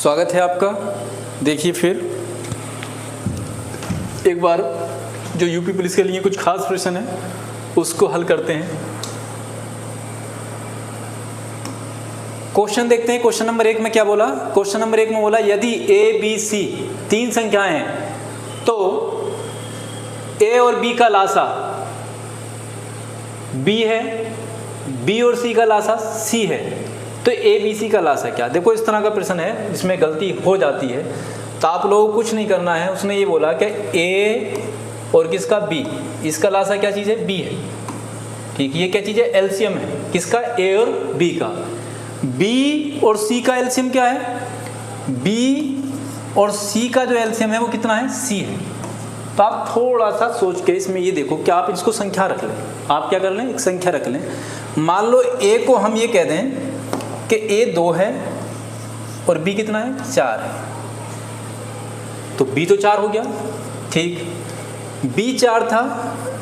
स्वागत है आपका। देखिए फिर एक बार जो यूपी पुलिस के लिए कुछ खास प्रश्न है उसको हल करते हैं। क्वेश्चन देखते हैं। क्वेश्चन नंबर 1 में क्या बोला? क्वेश्चन नंबर 1 में बोला यदि ए बी सी 3 संख्याएं हैं तो ए और बी का लासा बी है, बी और सी का लासा सी है, तो ए बी सी का लासा क्या? देखो इस तरह का प्रश्न है जिसमें गलती हो जाती है तो आप लोगों को कुछ नहीं करना है। उसने ये बोला कि ए और किसका बी, इसका लासा क्या चीज़ है? बी है। ठीक, ये क्या चीज़ है? एलसीएम है। किसका? ए और बी का। बी और सी का एलसीएम क्या है? बी और सी का जो एलसीएम है वो कितना है? सी है। तो आप थोड़ा सा सोच के इसमें ये देखो कि आप इसको संख्या रख लें। आप क्या कर लें? एक संख्या रख लें। मान लो ए को हम ये कह दें कि ए 2 है और बी कितना है? 4 है, तो बी तो 4 हो गया। ठीक, बी 4 था,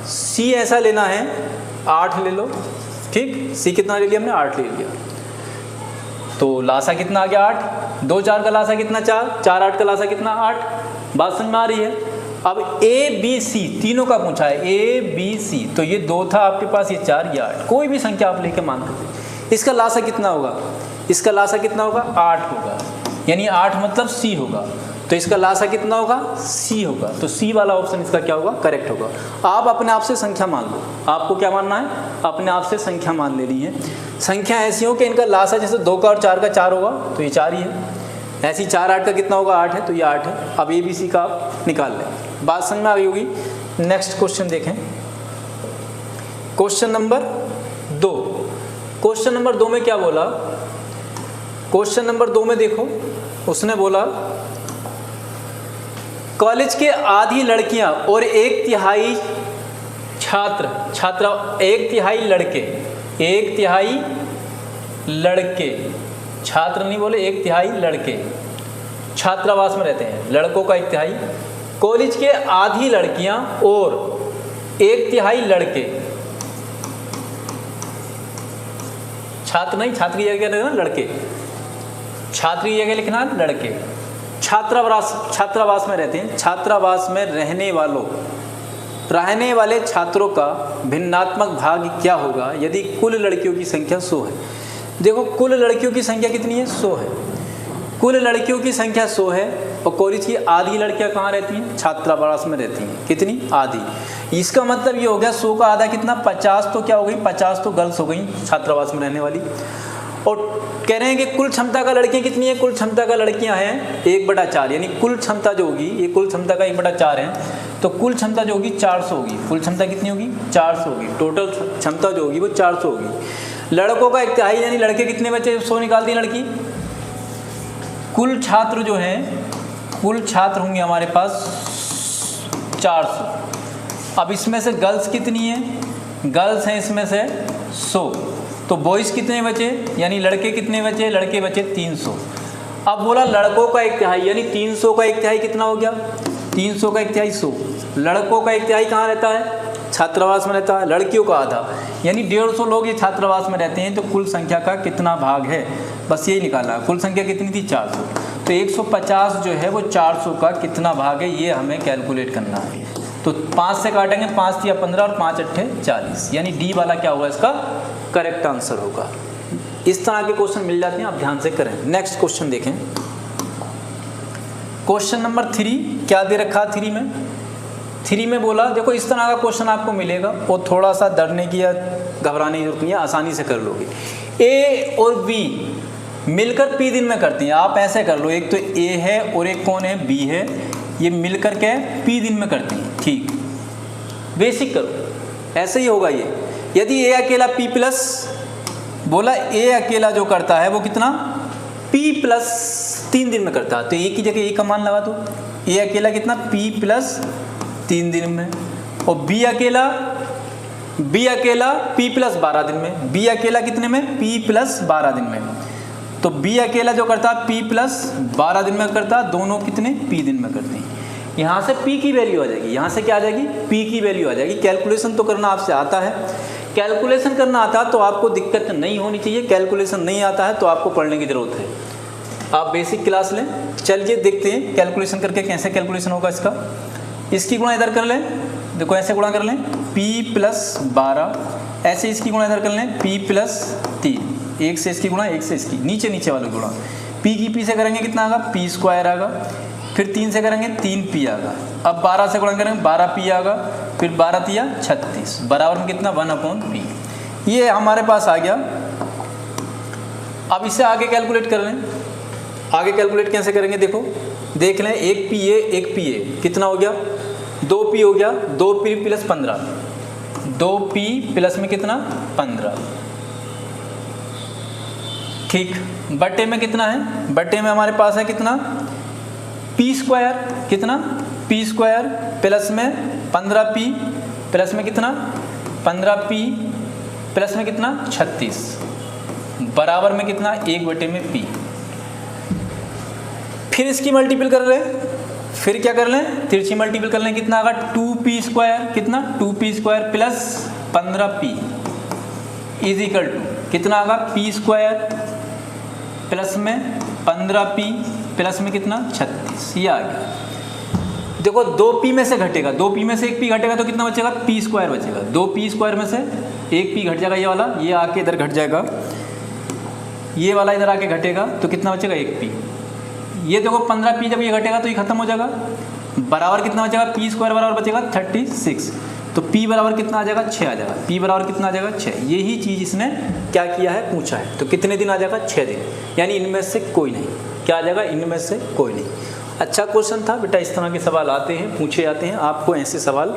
सी ऐसा लेना है 8 ले लो। ठीक, सी कितना ले लिया हमने? 8 ले लिया। तो लासा कितना आ गया? 8। 2 4 का लासा कितना? 4। 4 8 का लासा कितना? 8। बात समझ में आ रही है? अब ए बी सी तीनों का पूछा है, ए बी सी, तो ये 2 था आपके पास, ये 4, ये 8, कोई भी संख्या आप लेके मान सकते। इसका लासा कितना होगा? इसका लासा कितना होगा? 8 होगा, यानी 8 मतलब सी होगा। तो इसका लासा कितना होगा? सी होगा। तो सी वाला ऑप्शन इसका क्या होगा? करेक्ट होगा। आप अपने आप से संख्या मान लो। आपको क्या मानना है? अपने आप से संख्या मान लेनी है। संख्या ऐसी हो कि इनका लासा जैसे 2 का और 4 का 4 होगा तो ये 4 ही है। ऐसी 4 8 का कितना होगा? 8 है, तो ये 8 है। अब ए बी सी का आप निकाल लें। बात समझ में आ गई होगी। नेक्स्ट क्वेश्चन देखें। Question number 2। क्वेश्चन नंबर 2 में क्या बोला? क्वेश्चन नंबर 2 में देखो, उसने बोला कॉलेज के आधी लड़कियां और 1/3 छात्र 1/3 लड़के छात्र नहीं बोले, 1/3 लड़के छात्रावास में रहते हैं। लड़कों का 1/3, कॉलेज के आधी लड़कियां और 1/3 लड़के, छात्र नहीं, छात्र की जगह लिखना लड़के, छात्र की जगह लिखना लड़के, छात्रावास में रहते हैं। छात्रावास में रहने वाले छात्रों का भिन्नात्मक भाग क्या होगा यदि कुल लड़कियों की संख्या 100 है? देखो कुल लड़कियों की संख्या कितनी है? 100 है। कुल लड़कियों की संख्या 100 है और कॉलेज की आधी लड़कियां कहाँ रहती हैं? छात्रावास में रहती हैं। कितनी? आधी। इसका मतलब ये हो गया 100 का आधा कितना? 50। तो क्या हो गई? 50 तो गर्ल्स हो गई छात्रावास में रहने वाली। और कह रहे हैं कि कुल क्षमता का लड़कियां कितनी है? कुल क्षमता का लड़कियां हैं 1/4, यानी कुल क्षमता जो होगी, ये कुल क्षमता का 1/4 है, तो कुल क्षमता जो होगी 400 होगी। कुल क्षमता कितनी होगी? 400 होगी। टोटल क्षमता जो होगी वो 400 होगी। लड़कों का 1/3, यानी लड़के कितने बचे? 100 निकाल दी लड़की। कुल छात्र जो हैं, कुल छात्र होंगे हमारे पास 400। अब इसमें से गर्ल्स कितनी है? गर्ल्स हैं इसमें से 100, तो बॉयज़ कितने बचे? यानी लड़के कितने बचे? लड़के बचे 300। अब बोला लड़कों का 1/3, यानी 300 का 1/3 कितना हो गया? 300 का 1/3 100। लड़कों का 1/3 कहाँ रहता है? छात्रावास में रहता है। लड़कियों का आधा, यानी 150 लोग ये छात्रावास में रहते हैं, तो कुल संख्या का कितना भाग है? बस यही निकालना। कुल संख्या कितनी थी? 400। तो 150 जो है वो 400 का कितना भाग है, ये हमें कैलकुलेट करना है। तो 5 से काटेंगे, 5 या 15 और 5 8 40, यानी डी वाला क्या होगा? इसका करेक्ट आंसर होगा। इस तरह के क्वेश्चन मिल जाते हैं, आप ध्यान से करें। नेक्स्ट क्वेश्चन देखें। क्वेश्चन नंबर 3 क्या दे रखा? 3 में बोला, देखो इस तरह का क्वेश्चन आपको मिलेगा और थोड़ा सा डरने की या घबराने की जरूरत नहीं है, आसानी से कर लोगे। ए और बी मिलकर पी दिन में करती हैं। आप ऐसे कर लो, एक तो ए है और एक कौन है? बी है, ये मिलकर के पी दिन में करती हैं। ठीक, बेसिक करो, ऐसे ही होगा ये। यदि ए अकेला पी प्लस, बोला ए अकेला जो करता है वो कितना? पी प्लस 3 दिन में करता है, तो ए की जगह ए का मान लगा दो। ए अकेला कितना? पी प्लस 3 दिन में। और बी अकेला पी प्लस 12 दिन में। बी अकेला कितने में? पी प्लस 12 दिन में। तो बी अकेला जो करता है पी प्लस 12 दिन में करता है, दोनों कितने? पी दिन में करते हैं। यहाँ से पी की वैल्यू आ जाएगी, यहाँ से क्या आ जाएगी? पी की वैल्यू आ जाएगी। कैलकुलेशन तो करना आपसे आता है, कैलकुलेशन करना आता है तो आपको दिक्कत नहीं होनी चाहिए। कैलकुलेशन नहीं आता है तो आपको पढ़ने की ज़रूरत है। आप बेसिक क्लास लें। चलिए देखते हैं कैलकुलेशन करके कैसे कैलकुलेशन होगा इसका। इसकी गुणा इधर कर लें, देखो ऐसे गुणा कर लें p + 12, ऐसे इसकी गुणा इधर कर लें p + 3, एक से इसकी गुणा एक से इसकी, नीचे नीचे वाले गुणा। p की p से करेंगे कितना आगा, p² आगा, फिर 3 से करेंगे 3p आगा, अब 12 से गुणा करेंगे 12p आगा, फिर 12 × 36 बराबर में कितना 1/p। ये हमारे पास आ गया। अब इसे आगे कैलकुलेट कर लें। आगे कैलकुलेट कैसे करेंगे देखो, देख लें, एक pa कितना हो गया, 2p हो गया, 2p + 15, 2p प्लस में कितना 15, ठीक। बटे में कितना है, बटे में हमारे पास है कितना p², कितना p² प्लस में 15p प्लस में कितना 15p प्लस में कितना 36 बराबर में कितना 1/p। फिर इसकी मल्टीपल कर लें, फिर क्या कर लें, तिरछी मल्टीपल कर लें, कितना आगा 2p², कितना 2p² प्लस 15p = कितना आगा p² प्लस में 15p प्लस में कितना 36, ये आ गया। देखो 2p में से घटेगा, 2p में से 1p घटेगा तो कितना बचेगा, p² बचेगा। 2p² में से 1p घट जाएगा, ये वाला, ये आके इधर घट जाएगा, ये वाला इधर आके घटेगा तो कितना बचेगा 1p। ये देखो 15p जब ये घटेगा तो ये खत्म हो जाएगा, बराबर कितना बचेगा, p² बराबर बचेगा 36, तो p बराबर कितना आ जाएगा 6 आ जाएगा, p बराबर कितना आ जाएगा 6। यही चीज़ इसने क्या किया है, पूछा है। तो कितने दिन आ जाएगा, 6 दिन, यानी इनमें से कोई नहीं। क्या आ जाएगा, इनमें से कोई नहीं। अच्छा क्वेश्चन था बेटा, इस तरह के सवाल आते हैं, पूछे जाते हैं, आपको ऐसे सवाल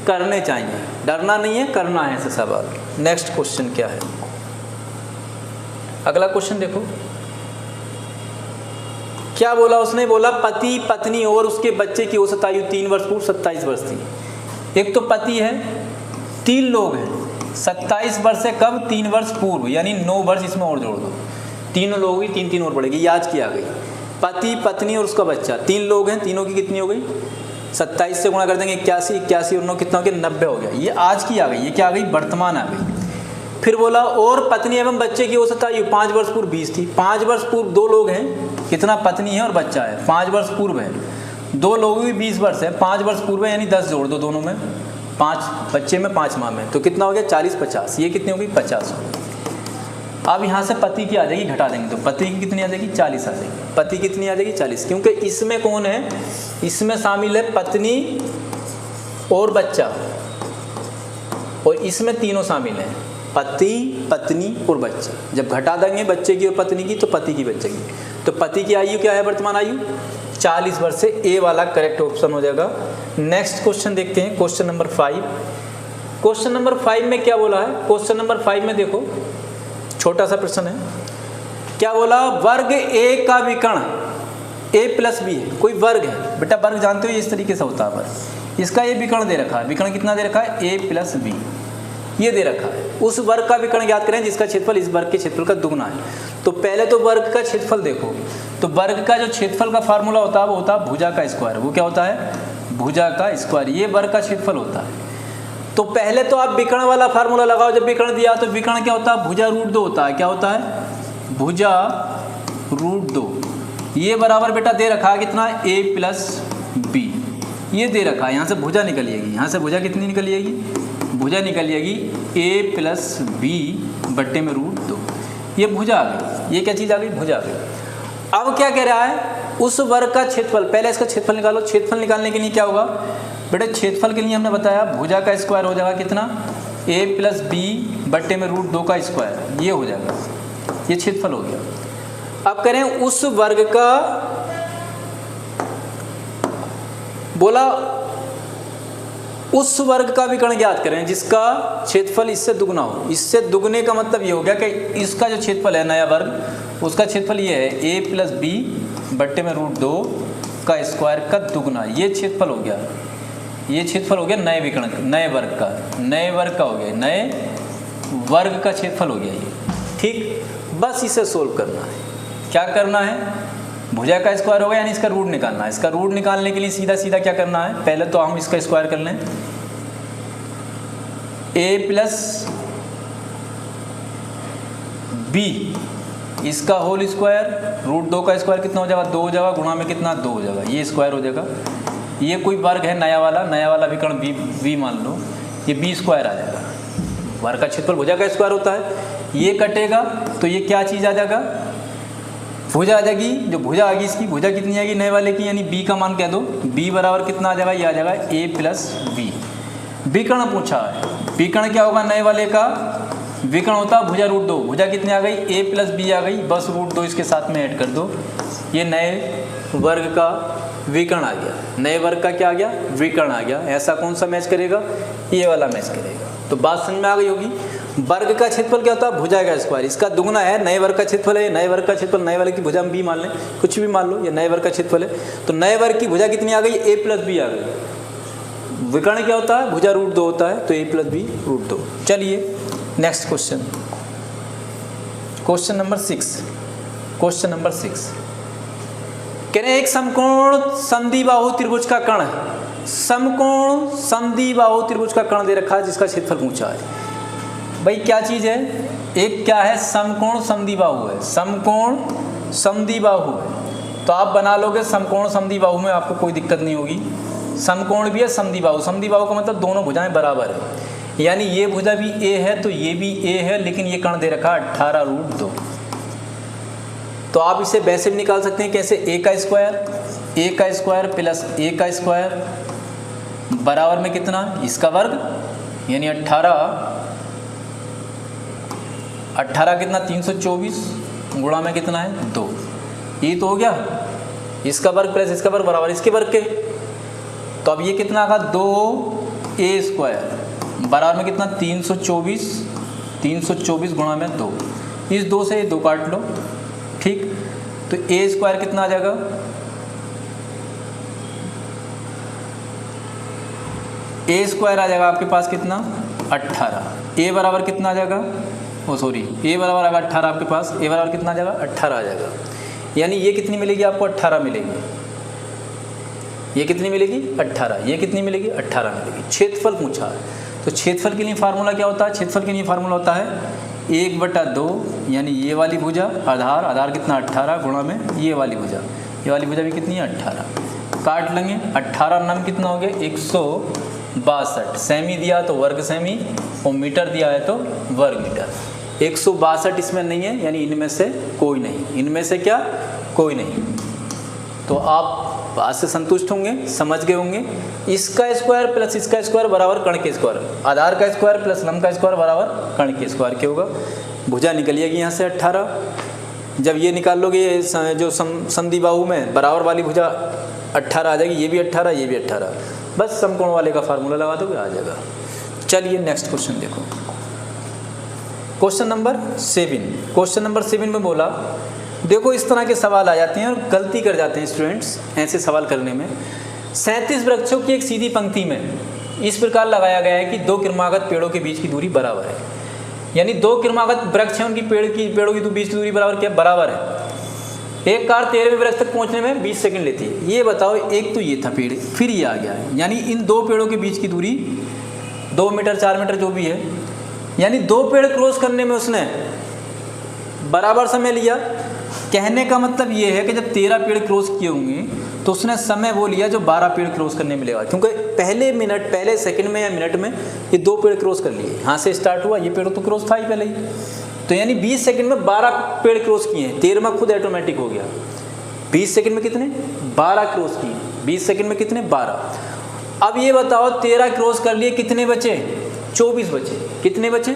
करने चाहिए, डरना नहीं है, करना है ऐसे सवाल। नेक्स्ट क्वेश्चन क्या है, अगला क्वेश्चन देखो क्या बोला उसने, बोला पति पत्नी और उसके बच्चे की औसत आयु 3 वर्ष पूर्व 27 वर्ष थी। एक तो पति है, 3 लोग हैं, 27 वर्ष से कब, 3 वर्ष पूर्व, यानी 9 वर्ष इसमें और जोड़ दो, तीनों लोगों की 3 और पड़ेगी, ये आज की आ गई। पति पत्नी और उसका बच्चा, 3 लोग हैं, तीनों की कितनी हो गई, 27 से गुणा कर देंगे 81, 81 और 9 कितना हो गया, 90 हो गया। ये आज की आ गई, ये क्या आ गई, वर्तमान आ गई। फिर बोला और पत्नी एवं बच्चे की औसत आयु 5 वर्ष पूर्व 20 थी। 5 वर्ष पूर्व 2 लोग हैं, कितना पत्नी है और बच्चा है, 5 वर्ष पूर्व है, 2 लोगों की 20 वर्ष है, 5 वर्ष पूर्व है, यानी 10 जोड़ दो दोनों में, 5 बच्चे में 5 माह में, तो कितना हो गया 40 50, ये कितनी हो गई 50 हो गई। अब यहाँ से पति की आ जाएगी, घटा देंगे तो पति की कितनी आ जाएगी 40 आ जाएगी, पति कितनी आ जाएगी 40, क्योंकि इसमें कौन है, इसमें शामिल है पत्नी और बच्चा, और इसमें तीनों शामिल हैं, पति पत्नी और बच्चा। जब घटा देंगे बच्चे की और पत्नी की तो पति की बच्चे की, तो पति की आयु क्या है, वर्तमान आयु 40 वर्ष से ए वाला करेक्ट ऑप्शन हो जाएगा। नेक्स्ट क्वेश्चन देखते हैं, क्वेश्चन नंबर 5। क्वेश्चन नंबर 5 में क्या बोला है, क्वेश्चन नंबर 5 में देखो छोटा सा प्रश्न है, क्या बोला, वर्ग ए का विकर्ण a + b है, कोई वर्ग है बेटा, वर्ग जानते हो इस तरीके से होता है, पर इसका ये विकर्ण दे रखा है, विकर्ण कितना दे रखा है a + b, ये दे रखा है। उस वर्ग का विकर्ण ज्ञात करें जिसका क्षेत्रफल इस वर्ग के क्षेत्रफल का दुगना है। तो पहले तो वर्ग का क्षेत्रफल देखो, तो वर्ग का जो क्षेत्रफल का फार्मूला होता है वो होता है भुजा का स्क्वायर, वो क्या होता है, भुजा का स्क्वायर, ये वर्ग का क्षेत्रफल होता है। तो पहले तो आप विकर्ण वाला फार्मूला लगाओ, जब विकर्ण दिया तो विकर्ण क्या होता है, भुजा √2 होता है, क्या होता है, भुजा √2, ये बराबर बेटा दे रखा है कितना, a + b, ये दे रखा है, यहाँ से भुजा निकलिएगी, यहाँ से भुजा कितनी निकलिएगी, भुजा निकलिएगी a + b बट्टे में √2, ये भुजा आ गई, ये क्या चीज़ आ गई, भुजा आ गई। अब क्या कह रहा है, उस वर्ग का क्षेत्रफल, पहले इसका क्षेत्रफल निकालो। क्षेत्रफल निकालने के लिए क्या होगा बेटा, क्षेत्रफल के लिए हमने बताया भुजा का स्क्वायर हो जाएगा कितना, a + b बट्टे में √2 का स्क्वायर, ये हो जाएगा, ये क्षेत्रफल हो गया। अब करें उस वर्ग का, बोला उस वर्ग का विकर्ण ज्ञात करें जिसका क्षेत्रफल इससे दुगना हो। इससे दुगने का मतलब ये हो गया कि इसका जो क्षेत्रफल है नया वर्ग, उसका क्षेत्रफल ये है a + b बट्टे में √2 का स्क्वायर का दुगना, ये क्षेत्रफल हो गया, ये क्षेत्रफल हो गया नए विकर्ण, नए वर्ग का, नए वर्ग का हो गया, नए वर्ग का क्षेत्रफल हो गया ये, ठीक। बस इसे सोल्व करना है, क्या करना है, भुजा का स्क्वायर होगा यानी इसका रूट निकालना है। इसका रूट निकालने के लिए सीधा सीधा क्या करना है, पहले तो हम इसका स्क्वायर कर लें, a + b इसका होल स्क्वायर, रूट 2 का स्क्वायर कितना हो जाएगा 2 हो जाएगा, गुणा में कितना 2 हो जाएगा, ये स्क्वायर हो जाएगा। ये कोई वर्ग है नया वाला विकर्ण v मान लो, ये b स्क्वायर आ जाएगा। वर्ग का क्षेत्रफल भुजा का स्क्वायर होता है, ये कटेगा तो ये क्या चीज़ आ जाएगा, भुजा आ जाएगी। जो भुजा आ गई इसकी भुजा कितनी आएगी नए वाले की, यानी b का मान कह दो, b बराबर कितना आ जाएगा, ये आ जाएगा a प्लस b। विकर्ण पूछा है, विकर्ण क्या होगा नए वाले का, विकर्ण होता है भुजा रूट 2, भुजा कितनी आ गई a प्लस b आ गई, बस रूट 2 इसके साथ में ऐड कर दो, ये नए वर्ग का विकर्ण आ गया। नए वर्ग का क्या आ गया, विकर्ण आ गया। ऐसा कौन सा मैच करेगा, ये वाला मैच करेगा। तो बात समझ में आ गई होगी। वर्ग का क्षेत्रफल क्या होता है, भुजा का स्क्वायर, इसका दुगुना है नए वर्ग का क्षेत्रफल है। नए वर्ग का क्षेत्रफल नए वाले की भुजा में b मान लें, कुछ भी मान लो, ये नए वर्ग का क्षेत्रफल है। तो नए वर्ग की भुजा कितनी आ गई, a प्लस b आ गई। विकर्ण क्या होता है, भुजा रूट 2 होता है, तो a प्लस b रूट 2। चलिए next question, question number 6। Question number 6 कह रहे हैं एक समकोण समद्विबाहु त्रिभुज का कर्ण, समकोण समद्विबाहु त्रिभुज का कर्ण दे रखा है जिसका क्षेत्रफल पूछा है। भाई क्या चीज़ है, एक क्या है समकोण समद्विबाहु है, समकोण समद्विबाहु है। तो आप बना लोगे समकोण समद्विबाहु में, आपको कोई दिक्कत नहीं होगी। समकोण भी है समद्विबाहु, समद्विबाहु का मतलब दोनों भुजाएं बराबर है, यानी ये भुजा भी a है तो ये भी a है, लेकिन ये कर्ण दे रखा है 18√2। तो आप इसे वैसे भी निकाल सकते हैं कैसे, a का स्क्वायर प्लस a का स्क्वायर बराबर में कितना, इसका वर्ग, यानी 18 कितना 324 गुणा में कितना है 2। ये तो हो गया, इसका वर्ग प्लस इसका वर्ग बराबर इसके वर्ग के। तो अब ये कितना आगा 2a स्क्वायर बराबर में कितना 324 गुणा में 2। इस 2 से 2 काट लो, ठीक। तो a स्क्वायर कितना आ जाएगा, a स्क्वायर आ जाएगा आपके पास कितना 18। a बराबर कितना आ जाएगा, ओ सॉरी a बराबर आएगा 18 आपके पास, a बराबर कितना आ जाएगा 18 आ जाएगा। यानी ये कितनी मिलेगी आपको 18 मिलेगी, ये कितनी मिलेगी 18, ये कितनी मिलेगी 18 मिलेगी। क्षेत्रफल पूछा है, तो क्षेत्रफल के लिए फार्मूला क्या होता है, क्षेत्रफल के लिए फार्मूला होता है 1/2, यानी ये वाली भुजा आधार कितना 18 गुणा में ये वाली भुजा भी कितनी है 18। काट लेंगे, 18 नाम कितना हो गया 162। सेमी दिया तो वर्ग सेमी, और मीटर दिया है तो वर्ग मीटर। 162 इसमें नहीं है, यानी इनमें से कोई नहीं, इनमें से क्या कोई नहीं। तो आप बात से संतुष्ट होंगे, समझ गए होंगे। इसका स्क्वायर प्लस इसका स्क्वायर बराबर कर्ण के स्क्वायर, आधार का स्क्वायर प्लस लंब का स्क्वायर बराबर कर्ण के स्क्वायर क्या होगा, भुजा निकलिएगी यहाँ से 18। जब ये निकाल लोगे ये जो समद्विबाहु में बराबर वाली भुजा 18 आ जाएगी, ये भी 18 ये भी 18, बस समकोण वाले का फार्मूला लगा दोगे आ जाएगा। चलिए नेक्स्ट क्वेश्चन देखो, क्वेश्चन नंबर 7। क्वेश्चन नंबर 7 में बोला, देखो इस तरह के सवाल आ जाते हैं और गलती कर जाते हैं स्टूडेंट्स ऐसे सवाल करने में। 37 वृक्षों की एक सीधी पंक्ति में इस प्रकार लगाया गया है कि 2 क्रमागत पेड़ों के बीच की दूरी बराबर है, यानी 2 क्रमागत वृक्ष हैं, उनकी पेड़ों की बीच की दूरी बराबर क्या बराबर है। एक कार 13वें वृक्ष तक पहुंचने में 20 सेकंड लेती है। ये बताओ, एक तो ये था पेड़, फिर ये आ गया है, यानी इन 2 पेड़ों के बीच की दूरी 2 मीटर 4 मीटर जो भी है, यानी 2 पेड़ क्रॉस करने में उसने बराबर समय लिया। कहने का मतलब ये है कि जब 13 पेड़ क्रॉस किए होंगे तो उसने समय वो लिया जो 12 पेड़ क्रॉस करने में लेगा, क्योंकि पहले सेकंड में या मिनट में ये 2 पेड़ क्रॉस कर लिए। यहाँ से स्टार्ट हुआ, ये पेड़ तो क्रॉस था ही पहले ही, तो यानी 20 सेकंड में 12 पेड़ क्रॉस किए हैं। 13वां खुद ऑटोमेटिक हो गया। 20 सेकंड में कितने 12 क्रॉस किए, 20 सेकंड में कितने 12। अब ये बताओ 13 क्रॉस कर लिए, कितने बचे 24 बचे, कितने बचे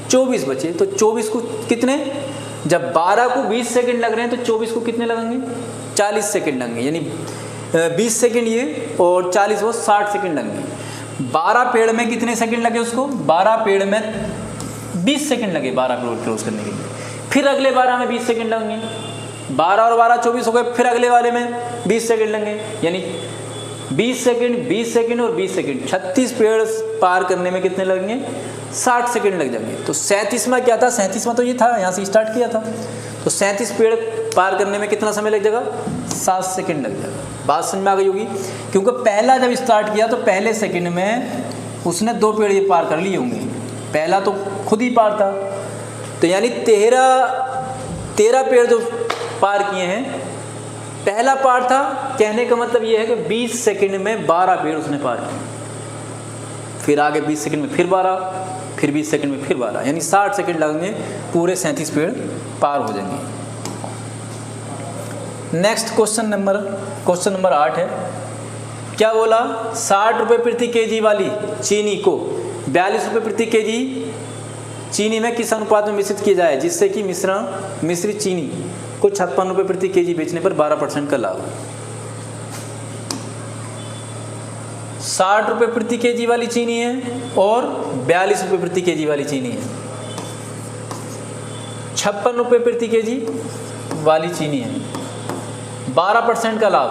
24 बचे। तो 24 को कितने, जब 12 को 20 सेकंड लग रहे हैं तो 24 को कितने लगेंगे 40 सेकंड लगेंगे, यानी 20 सेकंड ये और 40 वो 60 सेकंड लगेंगे। 12 पेड़ में कितने सेकंड लगे उसको, 12 पेड़ में 20 सेकंड लगे 12 पेड़ क्रॉस करने के लिए। फिर अगले 12 में 20 सेकंड लगेंगे, 12 और 12 24 हो गए, फिर अगले वाले में 20 सेकंड लगेंगे, यानी 20 सेकंड 20 सेकंड और 20 सेकंड 36 पेड़ पार करने में कितने लगेंगे 60 सेकंड लग जाएंगे। तो 37वां क्या था, 37वां तो ये था, यहाँ से स्टार्ट किया था, तो 37 पेड़ पार करने में कितना समय लग जाएगा 7 सेकंड लग जाएगा। बात समझ में आ गई होगी, क्योंकि पहला जब स्टार्ट किया तो पहले सेकंड में उसने 2 पेड़ ये पार कर लिए होंगे, पहला तो खुद ही पार था। तो यानी 13 13 पेड़ जो पार किए हैं, पहला पार था, कहने का मतलब ये है कि 20 सेकंड में 12 पेड़ उसने पार किए, फिर आगे 20 सेकंड में फिर 12, फिर 20 सेकंड में फिर 12, यानी 60 सेकंड लगेंगे, पूरे 37 पेड़ पार हो जाएंगे। नेक्स्ट क्वेश्चन नंबर 8 है, क्या बोला, 60 रुपये प्रति केजी वाली चीनी को 42 रुपये प्रति केजी चीनी में किस अनुपात में मिश्रित किया जाए जिससे कि मिश्रित चीनी को 56 रुपये प्रति केजी बेचने पर 12% का लाभ। 60 रुपये प्रति केजी वाली चीनी है और 42 रुपये प्रति केजी वाली चीनी है, 56 रुपये प्रति केजी वाली चीनी है, 12% का लाभ।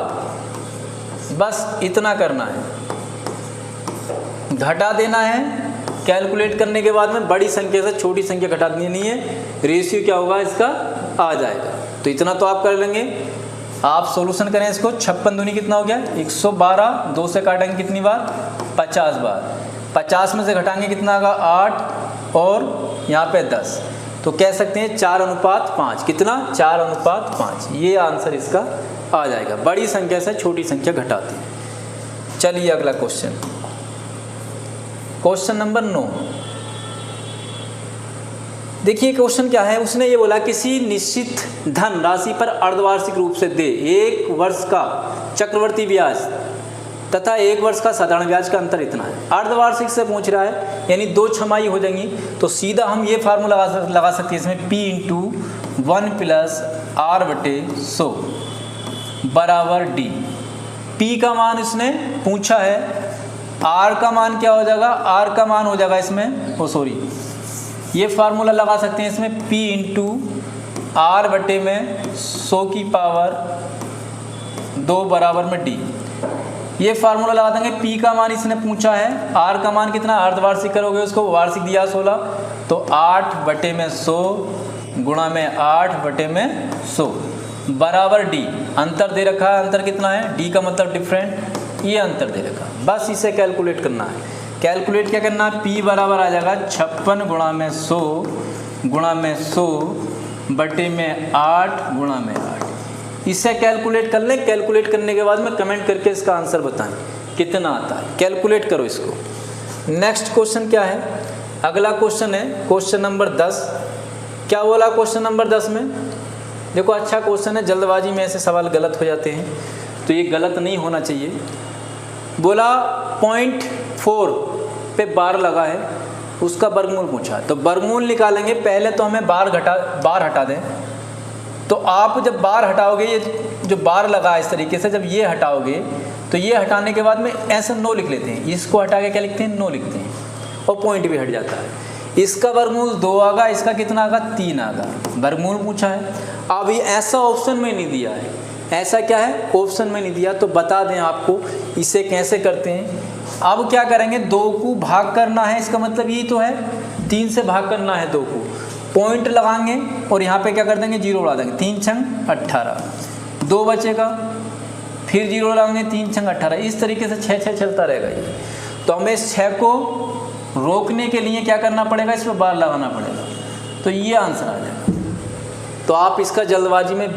बस इतना करना है, घटा देना है, कैलकुलेट करने के बाद में बड़ी संख्या से छोटी संख्या घटा देनी है, रेशियो क्या होगा इसका आ जाएगा। तो इतना तो आप कर लेंगे। आप सॉल्यूशन करें इसको, 56 दूनी कितना हो गया 112, 2 से काटेंगे कितनी बार 50 बार, 50 में से घटाएंगे कितना होगा 8 और यहाँ पे 10, तो कह सकते हैं 4:5, कितना 4:5, ये आंसर इसका आ जाएगा। बड़ी संख्या से छोटी संख्या घटाते हैं। चलिए अगला क्वेश्चन नंबर 9। देखिए क्वेश्चन क्या है, उसने ये बोला किसी निश्चित धन राशि पर अर्धवार्षिक रूप से दे 1 वर्ष का चक्रवर्ती ब्याज तथा 1 वर्ष का साधारण ब्याज का अंतर इतना है। अर्धवार्षिक से पूछ रहा है, यानी 2 छमाही हो जाएंगी, तो सीधा हम ये फार्मूला लगा सकते हैं इसमें, P × 1 + R/100 बराबर D। P का मान इसने पूछा है, R का मान क्या हो जाएगा, R का मान हो जाएगा इसमें, ये फार्मूला लगा सकते हैं इसमें, P × R/100 की पावर 2 बराबर में D। ये फार्मूला लगा देंगे, P का मान इसने पूछा है, R का मान कितना, अर्धवार्षिक करोगे उसको, वार्षिक दिया 16, तो 8/100 गुणा में 8/100 बराबर D। अंतर दे रखा है, अंतर कितना है, D का मतलब डिफरेंट, ये अंतर दे रखा, बस इसे कैलकुलेट करना है। कैलकुलेट क्या करना है, P बराबर आ जाएगा 56 गुणा में 100 गुणा में 100 बटे में 8 गुणा में 8। इसे कैलकुलेट कर लें, कैलकुलेट करने के बाद में कमेंट करके इसका आंसर बताएं कितना आता है, कैलकुलेट करो इसको। नेक्स्ट क्वेश्चन क्या है, अगला क्वेश्चन है क्वेश्चन नंबर 10। क्या बोला क्वेश्चन नंबर 10 में, देखो अच्छा क्वेश्चन है, जल्दबाजी में ऐसे सवाल गलत हो जाते हैं, तो ये गलत नहीं होना चाहिए। बोला 0.4 पे बार लगा है, उसका वर्गमूल पूछा, तो वर्गमूल निकालेंगे, पहले तो हमें बार हटा दें। तो आप जब बार हटाओगे, ये जो बार लगा है इस तरीके से, जब ये हटाओगे तो ये हटाने के बाद में ऐसे 9 लिख लेते हैं, इसको हटा के क्या लिखते हैं 9 लिखते हैं, और पॉइंट भी हट जाता है। इसका वर्गमूल 2 आगा, इसका कितना आगा 3 आगा, वर्गमूल पूछा है। अब ये ऐसा ऑप्शन में नहीं दिया है, ऐसा क्या है ऑप्शन में नहीं दिया, तो बता दें आपको इसे कैसे करते हैं। अब क्या करेंगे, 2 को भाग करना है, इसका मतलब यही तो है, 3 से भाग करना है 2 को, पॉइंट लगाएंगे और यहाँ पे क्या कर देंगे 0 उड़ा देंगे, 3 छंग 18, 2 बचेगा, फिर 0 लगाएंगे, 3 छंग 18, इस तरीके से 6 चलता रहेगा ये। तो हमें इस 6 को रोकने के लिए क्या करना पड़ेगा, इस पर बार लगाना पड़ेगा, तो ये आंसर आ जाएगा। तो आप इसका जल्दबाजी में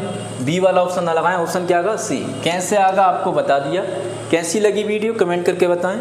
बी वाला ऑप्शन ना लगाएं, ऑप्शन क्या आगा C। कैसे आगा आपको बता दिया। कैसी लगी वीडियो कमेंट करके बताएं।